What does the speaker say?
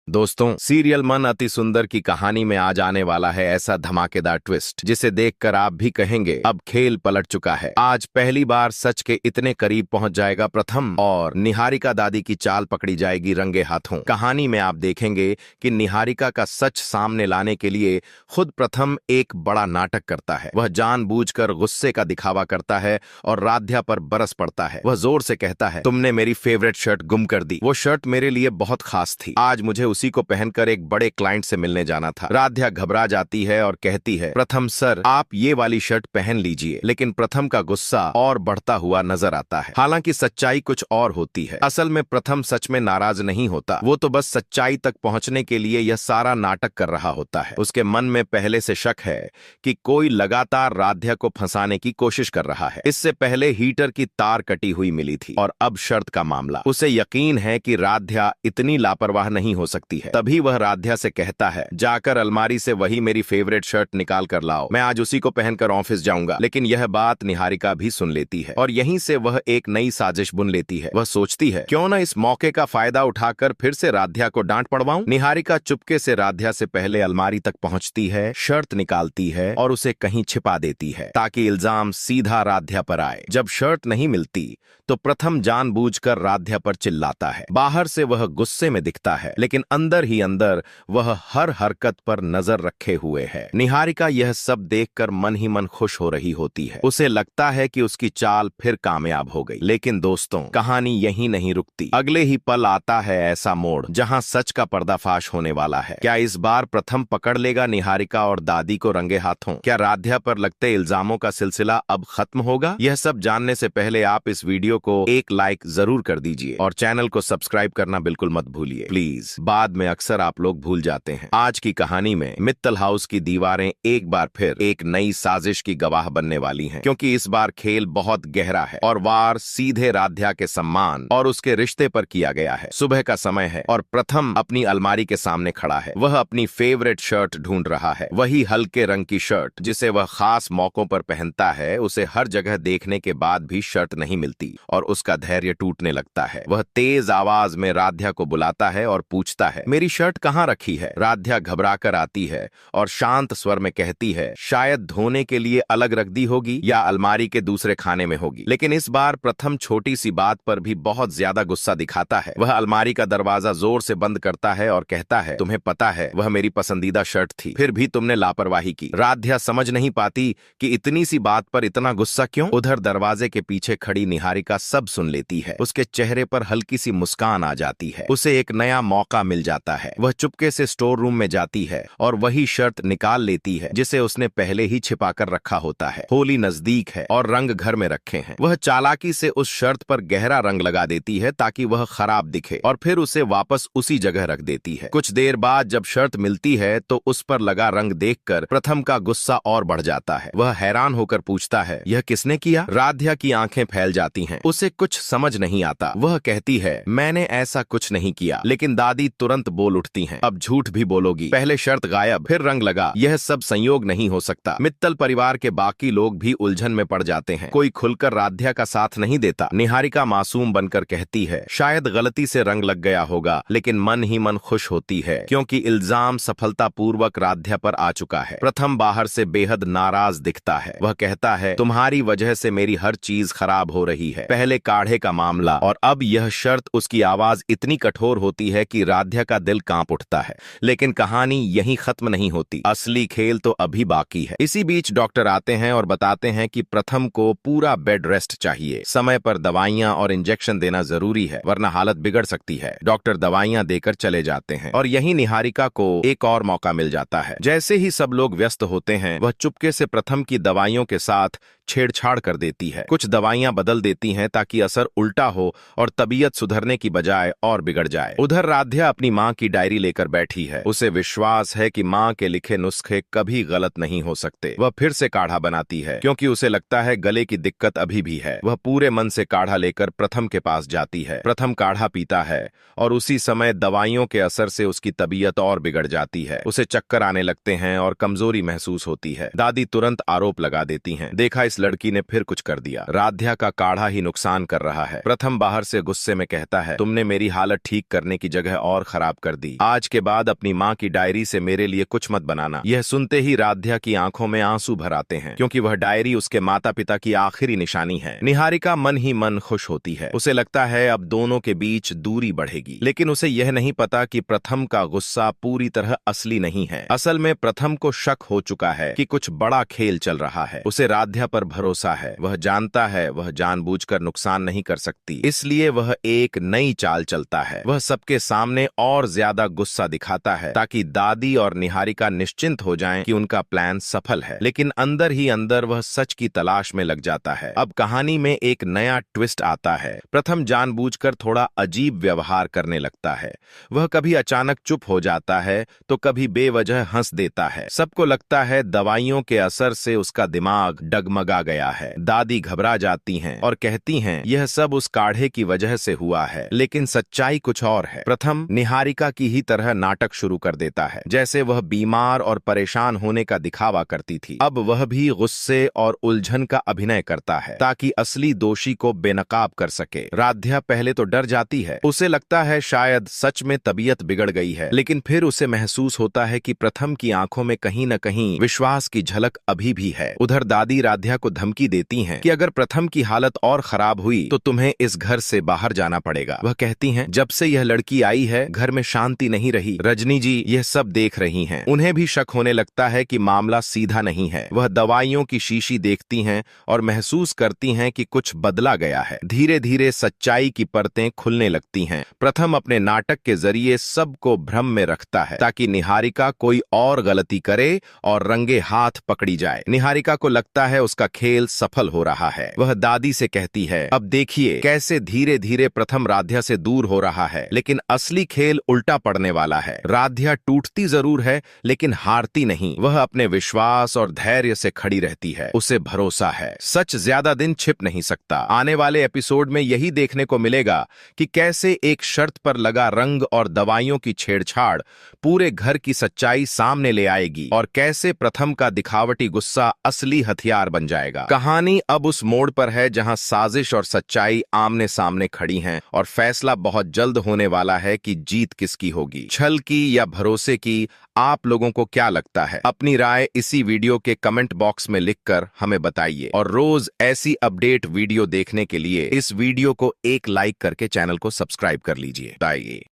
दोस्तों, सीरियल मन अति सुंदर की कहानी में आज आने वाला है ऐसा धमाकेदार ट्विस्ट जिसे देखकर आप भी कहेंगे अब खेल पलट चुका है। आज पहली बार सच के इतने करीब पहुंच जाएगा प्रथम और निहारिका दादी की चाल पकड़ी जाएगी रंगे हाथों। कहानी में आप देखेंगे कि निहारिका का सच सामने लाने के लिए खुद प्रथम एक बड़ा नाटक करता है। वह जानबूझकर गुस्से का दिखावा करता है और राध्या पर बरस पड़ता है। वह जोर से कहता है, तुमने मेरी फेवरेट शर्ट गुम कर दी। वो शर्ट मेरे लिए बहुत खास थी। आज मुझे उसी को पहनकर एक बड़े क्लाइंट से मिलने जाना था। राध्या घबरा जाती है और कहती है, प्रथम सर, आप ये वाली शर्ट पहन लीजिए। लेकिन प्रथम का गुस्सा और बढ़ता हुआ नजर आता है। हालांकि सच्चाई कुछ और होती है। असल में प्रथम सच में नाराज नहीं होता। वो तो बस सच्चाई तक पहुंचने के लिए यह सारा नाटक कर रहा होता है। उसके मन में पहले से शक है कि कोई लगातार राध्या को फंसाने की कोशिश कर रहा है। इससे पहले हीटर की तार कटी हुई मिली थी और अब शर्त का मामला। उसे यकीन है कि राध्या इतनी लापरवाह नहीं हो सकती है। तभी वह राध्या से कहता है, जाकर अलमारी से वही मेरी फेवरेट शर्ट निकाल कर लाओ। मैं आज उसी को पहनकर ऑफिस जाऊंगा। लेकिन यह बात निहारिका भी सुन लेती है और यहीं से वह एक नई साजिश बुन लेती है। वह सोचती है, क्यों न इस मौके का फायदा उठाकर फिर से राध्या को डांट पड़वाऊं। निहारिका चुपके से राध्या से पहले अलमारी तक पहुंचती है, शर्ट निकालती है और उसे कहीं छिपा देती है ताकि इल्जाम सीधा राध्या पर आए। जब शर्ट नहीं मिलती तो प्रथम जानबूझकर राध्या पर चिल्लाता है। बाहर से वह गुस्से में दिखता है लेकिन अंदर ही अंदर वह हर हरकत पर नजर रखे हुए है। निहारिका यह सब देखकर मन ही मन खुश हो रही होती है। उसे लगता है कि उसकी चाल फिर कामयाब हो गई। लेकिन दोस्तों, कहानी यहीं नहीं रुकती। अगले ही पल आता है ऐसा मोड़ जहां सच का पर्दाफाश होने वाला है। क्या इस बार प्रथम पकड़ लेगा निहारिका और दादी को रंगे हाथों? क्या राध्या पर लगते इल्जामों का सिलसिला अब खत्म होगा? यह सब जानने से पहले आप इस वीडियो को एक लाइक जरूर कर दीजिए और चैनल को सब्सक्राइब करना बिल्कुल मत भूलिए प्लीज। बाद में अक्सर आप लोग भूल जाते हैं। आज की कहानी में मित्तल हाउस की दीवारें एक बार फिर एक नई साजिश की गवाह बनने वाली हैं, क्योंकि इस बार खेल बहुत गहरा है और वार सीधे राध्या के सम्मान और उसके रिश्ते पर किया गया है। सुबह का समय है और प्रथम अपनी अलमारी के सामने खड़ा है। वह अपनी फेवरेट शर्ट ढूंढ रहा है, वही हल्के रंग की शर्ट जिसे वह खास मौकों पर पहनता है। उसे हर जगह देखने के बाद भी शर्ट नहीं मिलती और उसका धैर्य टूटने लगता है। वह तेज आवाज में राध्या को बुलाता है और पूछता है, मेरी शर्ट कहाँ रखी है? राध्या घबरा कर आती है और शांत स्वर में कहती है, शायद धोने के लिए अलग रख दी होगी या अलमारी के दूसरे खाने में होगी। लेकिन इस बार प्रथम छोटी सी बात पर भी बहुत ज्यादा गुस्सा दिखाता है। वह अलमारी का दरवाजा जोर से बंद करता है और कहता है, तुम्हें पता है वह मेरी पसंदीदा शर्ट थी, फिर भी तुमने लापरवाही की। राध्या समझ नहीं पाती कि इतनी सी बात पर इतना गुस्सा क्यों। उधर दरवाजे के पीछे खड़ी निहारिका सब सुन लेती है। उसके चेहरे पर हल्की सी मुस्कान आ जाती है। उसे एक नया मौका मिल जाता है। वह चुपके से स्टोर रूम में जाती है और वही शर्ट निकाल लेती है जिसे उसने पहले ही छिपाकर रखा होता है। होली नजदीक है और रंग घर में रखे हैं। वह चालाकी से उस शर्ट पर गहरा रंग लगा देती है ताकि वह खराब दिखे और फिर उसे वापस उसी जगह रख देती है। कुछ देर बाद जब शर्ट मिलती है तो उस पर लगा रंग देखकर प्रथम का गुस्सा और बढ़ जाता है। वह हैरान होकर पूछता है, यह किसने किया? राध्या की आंखें फैल जाती हैं। उसे कुछ समझ नहीं आता। वह कहती है, मैंने ऐसा कुछ नहीं किया। लेकिन दादी तुरंत बोल उठती हैं, अब झूठ भी बोलोगी? पहले शर्ट गायब, फिर रंग लगा, यह सब संयोग नहीं हो सकता। मित्तल परिवार के बाकी लोग भी उलझन में पड़ जाते हैं। कोई खुलकर राध्या का साथ नहीं देता। निहारिका मासूम बनकर कहती है, शायद गलती से रंग लग गया होगा। लेकिन मन ही मन खुश होती है क्योंकि इल्जाम सफलतापूर्वक राध्या पर आ चुका है। प्रथम बाहर से बेहद नाराज दिखता है। वह कहता है, तुम्हारी वजह से मेरी हर चीज खराब हो रही है। पहले काढ़े का मामला और अब यह शर्त। उसकी आवाज इतनी कठोर होती है कि राध्या का दिल कांप उठता है। लेकिन कहानी यहीं खत्म नहीं होती। असली खेल तो अभी बाकी है। इसी बीच डॉक्टर आते हैं और बताते हैं कि प्रथम को पूरा बेड रेस्ट चाहिए। समय पर दवाइयां और इंजेक्शन देना जरूरी है वरना हालत बिगड़ सकती है। डॉक्टर दवाइयां देकर चले जाते हैं और यहीं निहारिका को एक और मौका मिल जाता है। जैसे ही सब लोग व्यस्त होते हैं, वह चुपके से प्रथम की दवाइयों के साथ छेड़छाड़ कर देती है। कुछ दवाइयां बदल देती हैं ताकि असर उल्टा हो और तबीयत सुधरने की बजाय और बिगड़ जाए। उधर राध्या अपनी मां की डायरी लेकर बैठी है। उसे विश्वास है कि मां के लिखे नुस्खे कभी गलत नहीं हो सकते। वह फिर से काढ़ा बनाती है क्योंकि उसे लगता है गले की दिक्कत अभी भी है। वह पूरे मन से काढ़ा लेकर प्रथम के पास जाती है। प्रथम काढ़ा पीता है और उसी समय दवाइयों के असर से उसकी तबीयत और बिगड़ जाती है। उसे चक्कर आने लगते हैं और कमजोरी महसूस होती है। दादी तुरंत आरोप लगा देती हैं, देखा इस लड़की ने फिर कुछ कर दिया। राध्या का काढ़ा ही नुकसान कर रहा है। प्रथम बाहर से गुस्से में कहता है, तुमने मेरी हालत ठीक करने की जगह और खराब कर दी। आज के बाद अपनी माँ की डायरी से मेरे लिए कुछ मत बनाना। यह सुनते ही राध्या की आंखों में आंसू भर आते हैं, क्योंकि वह डायरी उसके माता पिता की आखिरी निशानी है। निहारिका मन ही मन खुश होती है। उसे लगता है अब दोनों के बीच दूरी बढ़ेगी, लेकिन उसे यह नहीं पता कि प्रथम का गुस्सा पूरी तरह असली नहीं है। असल में प्रथम को शक हो चुका है कि कुछ बड़ा खेल चल रहा है। उसे राध्या पर भरोसा है। वह जानता है वह जानबूझकर नुकसान नहीं कर सकती, इसलिए वह एक नई चाल चलता है। वह सबके सामने और ज्यादा गुस्सा दिखाता है ताकि दादी और निहारिका निश्चिंत हो जाएं कि उनका प्लान सफल है। लेकिन अंदर ही अंदर वह सच की तलाश में लग जाता है। अब कहानी में एक नया ट्विस्ट आता है। प्रथम जानबूझकर थोड़ा अजीब व्यवहार करने लगता है। वह कभी अचानक चुप हो जाता है तो कभी बेवजह हंस देता है। सबको लगता है दवाइयों के असर से उसका दिमाग डगमगा गया है। दादी घबरा जाती हैं और कहती हैं यह सब उस काढ़े की वजह से हुआ है, लेकिन सच्चाई कुछ और है। प्रथम निहारिका की ही तरह नाटक शुरू कर देता है, जैसे वह बीमार और परेशान होने का दिखावा करती थी। अब वह भी गुस्से और उलझन का अभिनय करता है ताकि असली दोषी को बेनकाब कर सके। राध्या पहले तो डर जाती है। उसे लगता है शायद सच में तबीयत बिगड़ गई है, लेकिन फिर उसे महसूस होता है कि प्रथम की आंखों में कहीं न कहीं विश्वास की झलक अभी भी है। उधर दादी राध्या को धमकी देती हैं कि अगर प्रथम की हालत और खराब हुई तो तुम्हें इस घर से बाहर जाना पड़ेगा। वह कहती हैं जब से यह लड़की आई है घर में शांति नहीं रही। रजनी जी यह सब देख रही हैं। उन्हें भी शक होने लगता है कि मामला सीधा नहीं है। वह दवाइयों की शीशी देखती हैं और महसूस करती हैं कि कुछ बदला गया है। धीरे धीरे सच्चाई की परतें खुलने लगती हैं। प्रथम अपने नाटक के जरिए सबको भ्रम में रखता है ताकि निहारिका कोई और गलती करे और रंगे हाथ पकड़ी जाए। निहारिका को लगता है उसका खेल सफल हो रहा है। वह दादी से कहती है अब देखिए कैसे धीरे धीरे प्रथम राध्या से दूर हो रहा है, लेकिन असली खेल उल्टा पड़ने वाला है। राध्या टूटती जरूर है लेकिन हारती नहीं। वह अपने विश्वास और धैर्य से खड़ी रहती है। उसे भरोसा है सच ज्यादा दिन छिप नहीं सकता। आने वाले एपिसोड में यही देखने को मिलेगा कि कैसे एक शर्त पर लगा रंग और दवाइयों की छेड़छाड़ पूरे घर की सच्चाई सामने ले आएगी और कैसे प्रथम का दिखावटी गुस्सा असली हथियार बन जाएगा। कहानी अब उस मोड़ पर है जहां साजिश और सच्चाई आमने सामने खड़ी हैं और फैसला बहुत जल्द होने वाला है कि जीत किसकी होगी, छल की या भरोसे की। आप लोगों को क्या लगता है? अपनी राय इसी वीडियो के कमेंट बॉक्स में लिखकर हमें बताइए और रोज ऐसी अपडेट वीडियो देखने के लिए इस वीडियो को एक लाइक करके चैनल को सब्सक्राइब कर लीजिए। बताइए।